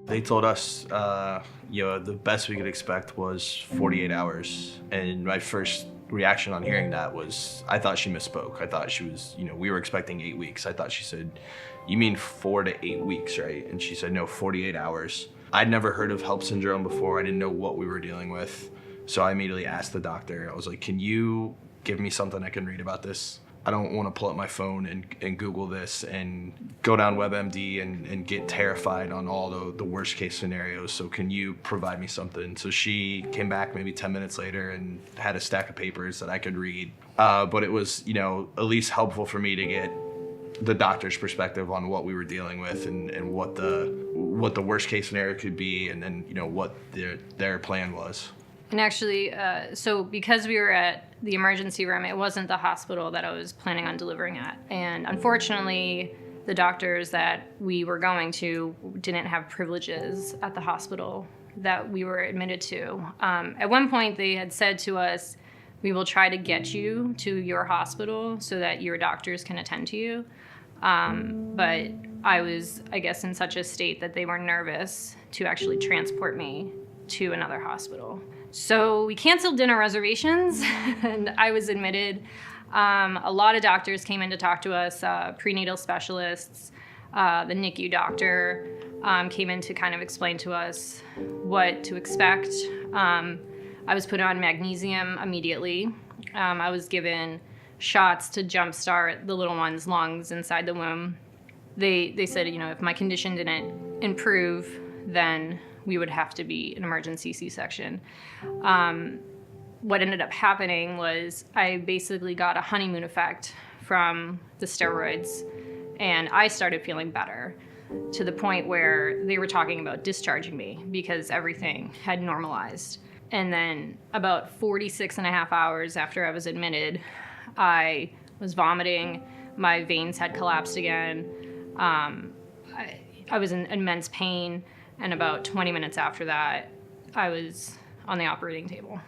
They told us, the best we could expect was 48 hours. And my first reaction on hearing that was, I thought she misspoke. I thought she was, we were expecting 8 weeks. I thought she said, you mean 4 to 8 weeks, right? And she said, no, 48 hours. I'd never heard of HELLP syndrome before. I didn't know what we were dealing with. So I immediately asked the doctor, I was like, can you give me something I can read about this? I don't want to pull up my phone and Google this and go down WebMD and get terrified on all the worst case scenarios. So can you provide me something? So she came back maybe 10 minutes later and had a stack of papers that I could read. But it was, at least helpful for me to get the doctor's perspective on what we were dealing with and what the worst case scenario could be, and then, what their plan was. And actually, so because we were at the emergency room, it wasn't the hospital that I was planning on delivering at. And unfortunately, the doctors that we were going to didn't have privileges at the hospital that we were admitted to. At one point, they had said to us, we will try to get you to your hospital so that your doctors can attend to you. But I was, I guess, in such a state that they were nervous to actually transport me to another hospital. So we canceled dinner reservations and I was admitted. A lot of doctors came in to talk to us, prenatal specialists, the NICU doctor came in to kind of explain to us what to expect. I was put on magnesium immediately. I was given shots to jumpstart the little one's lungs inside the womb. They said, if my condition didn't improve, then we would have to be an emergency C-section. What ended up happening was I basically got a honeymoon effect from the steroids, and I started feeling better to the point where they were talking about discharging me because everything had normalized. And then about 46 and a half hours after I was admitted, I was vomiting, my veins had collapsed again, I was in immense pain, and about 20 minutes after that, I was on the operating table.